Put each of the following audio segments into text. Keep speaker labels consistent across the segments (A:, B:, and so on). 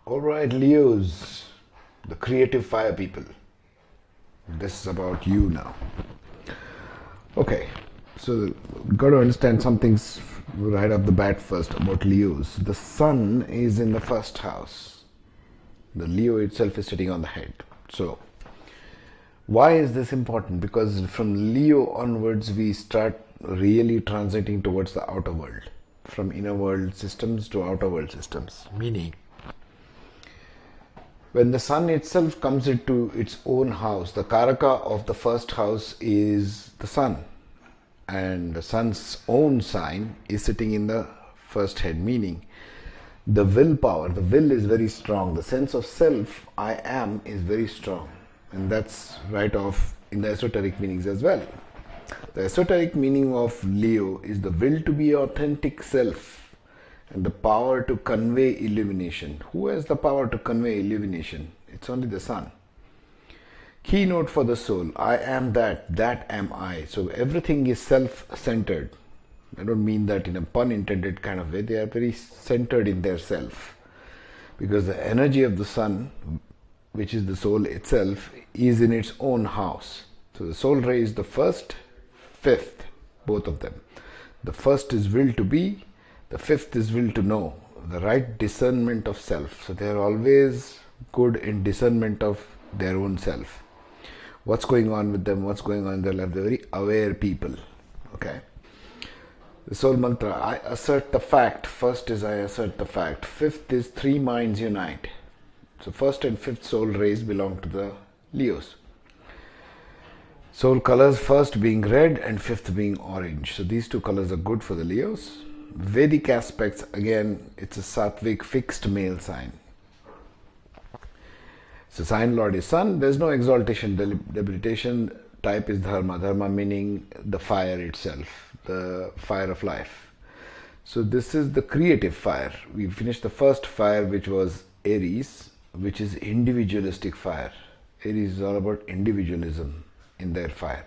A: Alright, Leos, the creative fire people. This is about you now. Okay, so got to understand some things right off the bat first about Leos. The sun is in the first house. The Leo itself is sitting on the head. So, why is this important? Because from Leo onwards, we start really transiting towards the outer world. From inner world systems to outer world systems. Meaning, when the sun itself comes into its own house, the Karaka of the first house is the sun. And the sun's own sign is sitting in the first head, meaning the willpower, the will is very strong. The sense of self, I am, is very strong. And that's right off in the esoteric meanings as well. The esoteric meaning of Leo is the will to be authentic self and the power to convey illumination. Who has the power to convey illumination? It's only the sun. Keynote for the soul, I am that am I. So everything is self-centered. I don't mean that in a pun intended kind of way. They are very centered in their self. Because the energy of the sun, which is the soul itself, is in its own house. So the soul ray is the first, fifth, both of them. The first is will to be, the fifth is will to know, the right discernment of self. So they are always good in discernment of their own self. What's going on with them, what's going on in their life. They're very aware people. Okay. The soul mantra, I assert the fact. First is I assert the fact. Fifth is three minds unite. So first and fifth soul rays belong to the Leos. Soul colors, first being red and fifth being orange. So these two colors are good for the Leos. Vedic aspects, again, it's a sattvic fixed male sign. So sign lord is sun. There's no exaltation, debilitation. Type is dharma. Dharma meaning the fire itself, the fire of life. So this is the creative fire. We finished the first fire, which was Aries, which is individualistic fire. Aries is all about individualism in their fire.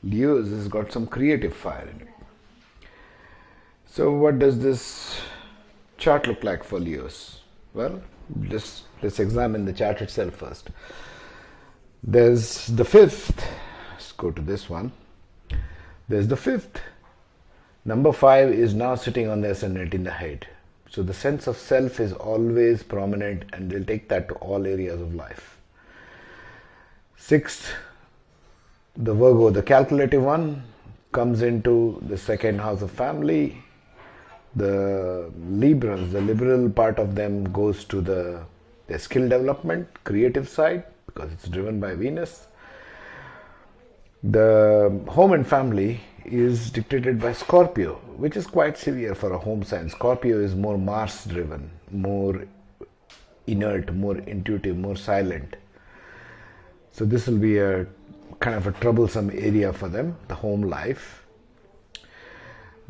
A: Leos has got some creative fire in it. So what does this chart look like for Leos? Well, let's examine the chart itself first. There's the fifth. Let's go to this one. There's the fifth. Number 5 is now sitting on the ascendant in the head. So the sense of self is always prominent, and we'll take that to all areas of life. Sixth, the Virgo, the calculative one, comes into the second house of family. The Libras, the liberal part of them, goes to their skill development, creative side, because it's driven by Venus. The home and family is dictated by Scorpio, which is quite severe for a home sign. Scorpio is more Mars driven, more inert, more intuitive, more silent. So this will be a kind of a troublesome area for them, the home life.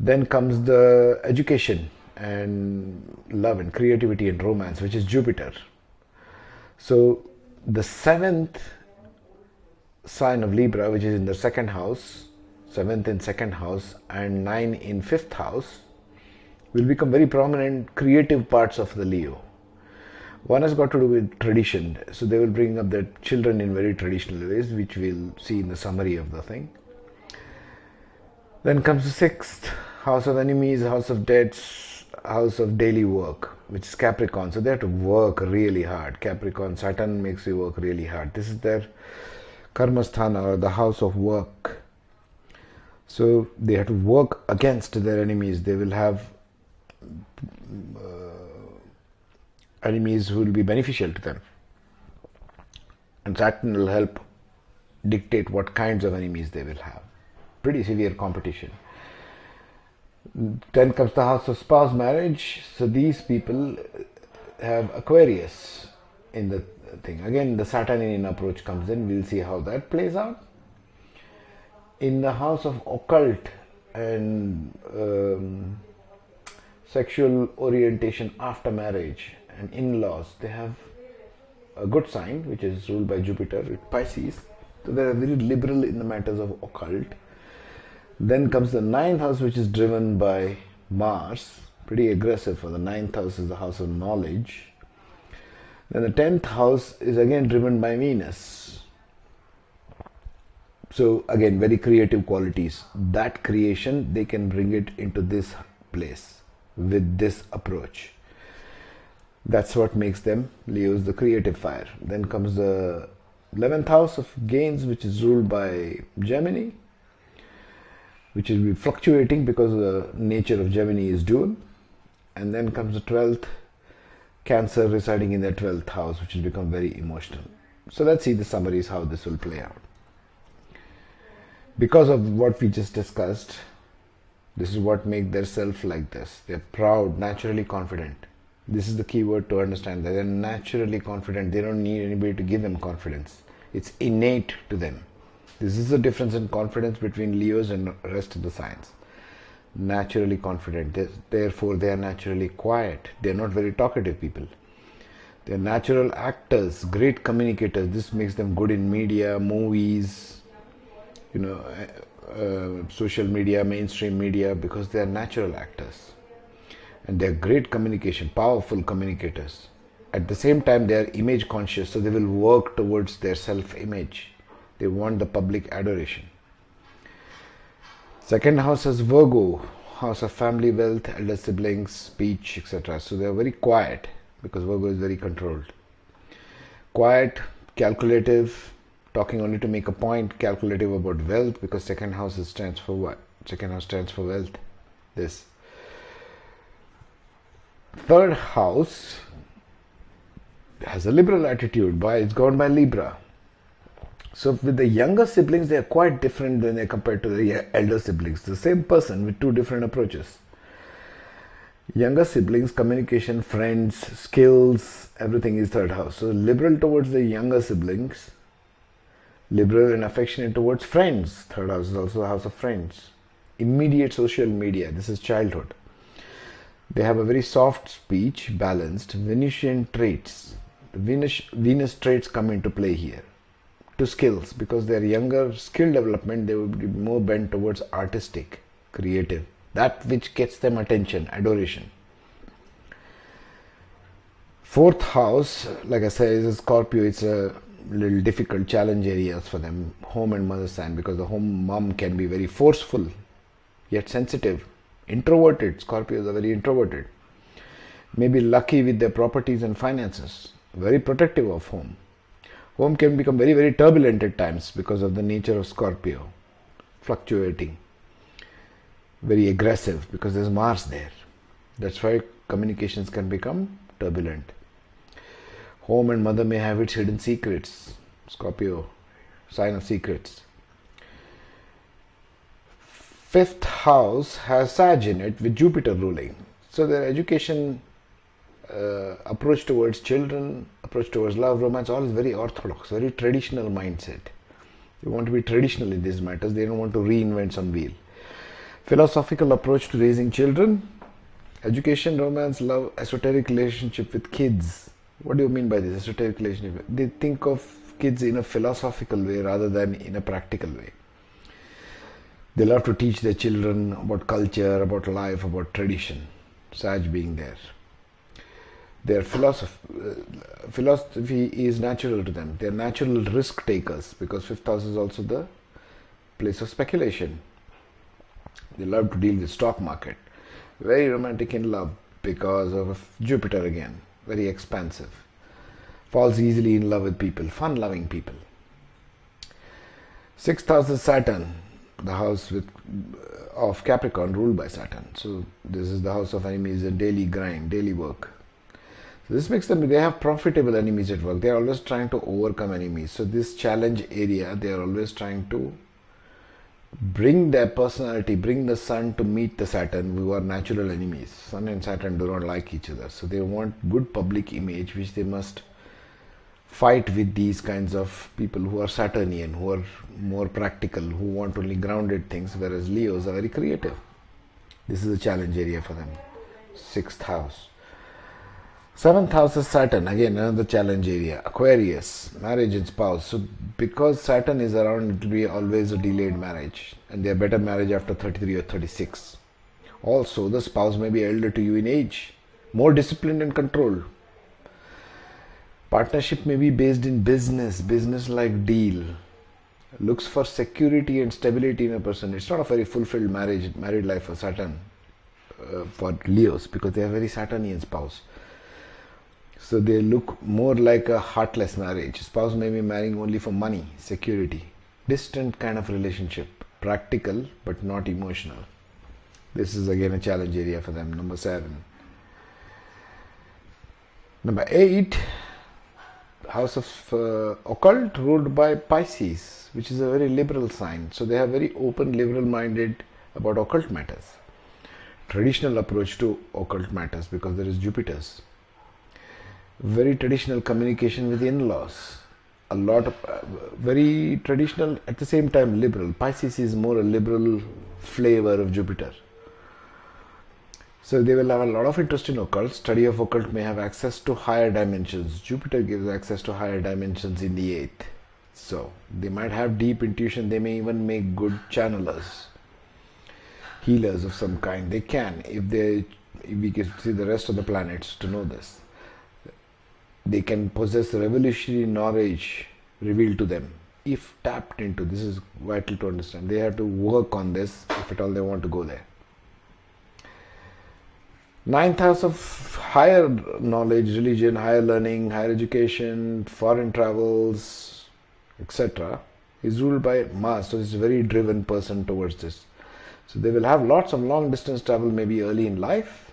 A: Then comes the education and love and creativity and romance, which is Jupiter. So the 7th sign of Libra, which is in the second house, 7th in second house and 9 in fifth house, will become very prominent creative parts of the Leo. One has got to do with tradition. So they will bring up their children in very traditional ways, which we'll see in the summary of the thing. Then comes the 6th house of enemies, house of debts, house of daily work, which is Capricorn. So they have to work really hard. Capricorn, Saturn makes you work really hard. This is their karmasthana, or the house of work. So they have to work against their enemies. They will have enemies who will be beneficial to them. And Saturn will help dictate what kinds of enemies they will have. Pretty severe competition. Then comes the house of spouse marriage. So these people have Aquarius in the thing. Again, the Saturnian approach comes in. We'll see how that plays out. In the house of occult and sexual orientation after marriage and in-laws, they have a good sign, which is ruled by Jupiter, with Pisces. So they are very liberal in the matters of occult. Then comes the 9th house, which is driven by Mars, pretty aggressive, for the 9th house is the house of knowledge. Then the 10th house is again driven by Venus. So again, very creative qualities. That creation, they can bring it into this place with this approach. That's what makes them Leos, the creative fire. Then comes the 11th house of gains, which is ruled by Gemini, which will be fluctuating because the nature of Gemini is dual. And then comes the 12th, Cancer residing in the 12th house, which will become very emotional. So let's see the summaries, how this will play out. Because of what we just discussed, this is what makes their self like this. They're proud, naturally confident. This is the key word to understand, that they're naturally confident. They don't need anybody to give them confidence. It's innate to them. This is the difference in confidence between Leos and the rest of the signs. Naturally confident. Therefore, they are naturally quiet. They are not very talkative people. They are natural actors, great communicators. This makes them good in media, movies, social media, mainstream media, because they are natural actors. And they are great communication, powerful communicators. At the same time, they are image conscious, so they will work towards their self-image. They want the public adoration. Second house is Virgo, house of family, wealth, elder siblings, speech, etc. So they are very quiet, because Virgo is very controlled. Quiet, calculative, talking only to make a point, calculative about wealth, because second house stands for what? Second house stands for wealth. This. Third house has a liberal attitude. It's governed by Libra. So with the younger siblings, they are quite different when they compared to the elder siblings. The same person with two different approaches. Younger siblings, communication, friends, skills, everything is third house. So liberal towards the younger siblings, liberal and affectionate towards friends. Third house is also the house of friends. Immediate social media, this is childhood. They have a very soft speech, balanced. Venusian traits. The Venus traits come into play here. To skills, because they are younger, skill development, they will be more bent towards artistic, creative. That which gets them attention, adoration. Fourth house, like I said, is a Scorpio. It's a little difficult challenge areas for them. Home and mother sign, because the home mom can be very forceful, yet sensitive. Introverted. Scorpios are very introverted. Maybe lucky with their properties and finances. Very protective of home. Home can become very, very turbulent at times because of the nature of Scorpio. Fluctuating. Very aggressive because there's Mars there. That's why communications can become turbulent. Home and mother may have its hidden secrets. Scorpio, sign of secrets. Fifth house has Sag in it with Jupiter ruling. So their education, approach towards children, approach towards love, romance, all is very orthodox, very traditional mindset. They want to be traditional in these matters. They don't want to reinvent some wheel. Philosophical approach to raising children, education, romance, love, esoteric relationship with kids. What do you mean by this esoteric relationship? They think of kids in a philosophical way rather than in a practical way. They love to teach their children about culture, about life, about tradition. Sag being there. Their philosophy is natural to them. They are natural risk takers, because fifth house is also the place of speculation. They love to deal with stock market. Very romantic in love because of Jupiter again. Very expansive. Falls easily in love with people. Fun-loving people. Sixth house is Saturn, the house of Capricorn, ruled by Saturn. So this is the house of enemies, a daily grind, daily work. So this makes them, they have profitable enemies at work. They are always trying to overcome enemies. So this challenge area, they are always trying to bring their personality, bring the Sun to meet the Saturn, who are natural enemies. Sun and Saturn do not like each other. So they want good public image, which they must fight with these kinds of people who are Saturnian, who are more practical, who want only grounded things, whereas Leos are very creative. This is a challenge area for them. Sixth house. Seventh house is Saturn, again another challenge area. Aquarius, marriage and spouse. So because Saturn is around, it will be always a delayed marriage, and they are better marriage after 33 or 36. Also, the spouse may be elder to you in age, more disciplined and controlled. Partnership may be based in business like deal. Looks for security and stability in a person. It's not a very fulfilled married life for Saturn, for Leos, because they are very Saturnian spouse. So they look more like a heartless marriage. Spouse may be marrying only for money, security, distant kind of relationship, practical but not emotional. This is again a challenge area for them. Number 7. Number 8, house of occult ruled by Pisces, which is a very liberal sign. So they are very open, liberal minded about occult matters. Traditional approach to occult matters because there is Jupiter's. Very traditional communication with in-laws. A lot of very traditional, at the same time liberal. Pisces is more a liberal flavor of Jupiter. So they will have a lot of interest in occult. Study of occult may have access to higher dimensions. Jupiter gives access to higher dimensions in the 8th. So they might have deep intuition. They may even make good channelers, healers of some kind. They can, if we can see the rest of the planets to know this. They can possess revolutionary knowledge revealed to them if tapped into. This is vital to understand. They have to work on this if at all they want to go there. 9th house of higher knowledge, religion, higher learning, higher education, foreign travels, etc. is ruled by Mars. So it's a very driven person towards this. So they will have lots of long distance travel maybe early in life.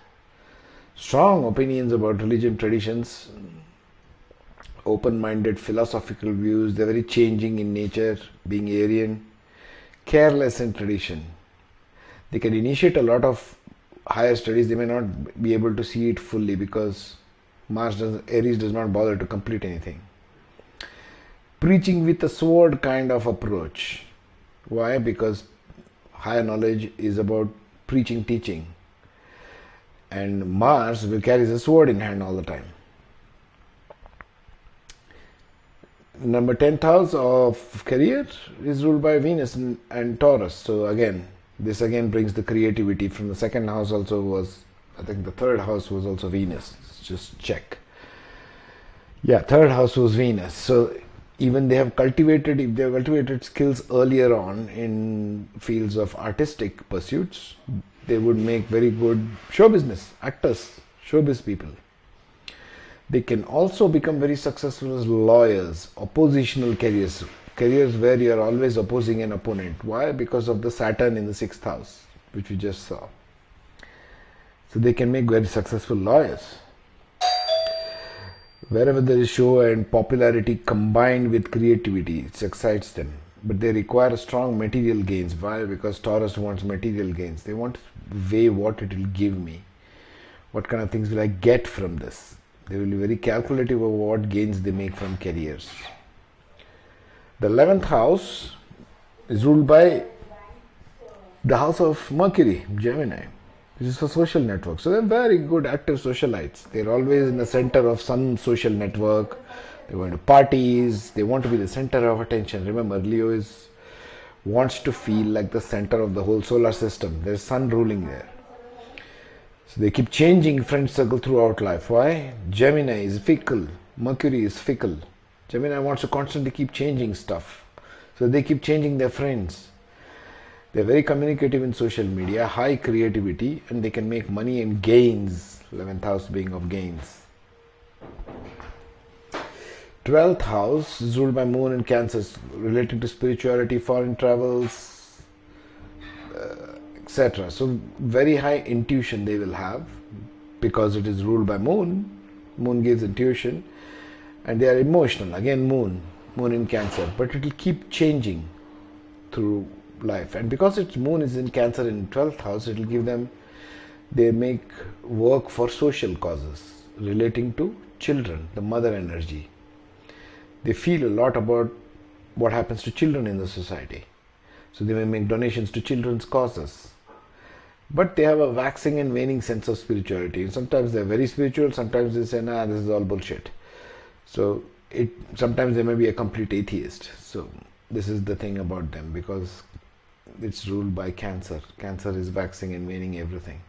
A: Strong opinions about religion, traditions, open-minded philosophical views. They're very changing in nature, being Aryan, careless in tradition. They can initiate a lot of higher studies. They may not be able to see it fully because Aries does not bother to complete anything. Preaching with a sword kind of approach. Why? Because higher knowledge is about preaching, teaching. And Mars carries a sword in hand all the time. Number 10th house of career is ruled by Venus and Taurus. So this brings the creativity. From the 2nd house also was, I think the 3rd house was also Venus. Just check. Yeah, 3rd house was Venus. So even if they have cultivated skills earlier on in fields of artistic pursuits, they would make very good show business, actors, showbiz people. They can also become very successful as lawyers, oppositional careers where you are always opposing an opponent. Why? Because of the Saturn in the 6th house, which we just saw. So they can make very successful lawyers. Wherever there is show and popularity combined with creativity, it excites them. But they require strong material gains. Why? Because Taurus wants material gains. They want to weigh what it will give me. What kind of things will I get from this? They will be very calculative of what gains they make from careers. The 11th house is ruled by the house of Mercury, Gemini, which is for social networks. So they're very good active socialites. They're always in the center of some social network. They're going to parties. They want to be the center of attention. Remember, Leo wants to feel like the center of the whole solar system. There's sun ruling there. So they keep changing friend circle throughout life. Why? Gemini is fickle. Mercury is fickle. Gemini wants to constantly keep changing stuff. So they keep changing their friends. They're very communicative in social media, high creativity, and they can make money and gains. 11th house being of gains. 12th house is ruled by Moon and Cancer, related to spirituality, foreign travels, etc. So very high intuition they will have because it is ruled by Moon. Moon gives intuition, and they are emotional. Again, Moon in Cancer, but it will keep changing through life. And because its Moon is in Cancer in 12th house, it will give them, they make work for social causes relating to children, the mother energy. They feel a lot about what happens to children in the society. So they may make donations to children's causes. But they have a waxing and waning sense of spirituality. And sometimes they're very spiritual, sometimes they say, nah, this is all bullshit. So sometimes they may be a complete atheist. So this is the thing about them, because it's ruled by Cancer. Cancer is waxing and waning everything.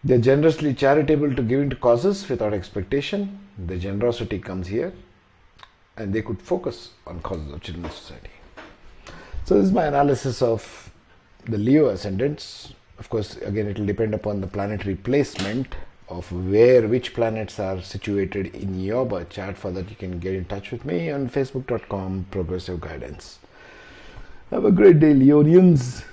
A: They're generously charitable to giving to causes without expectation. the generosity comes here, and they could focus on causes of children's society. So this is my analysis of the Leo ascendants. Of course, again, it will depend upon the planetary placement of which planets are situated in your birth chart. For that, you can get in touch with me on facebook.com/progressive guidance. Have a great day, Leonians.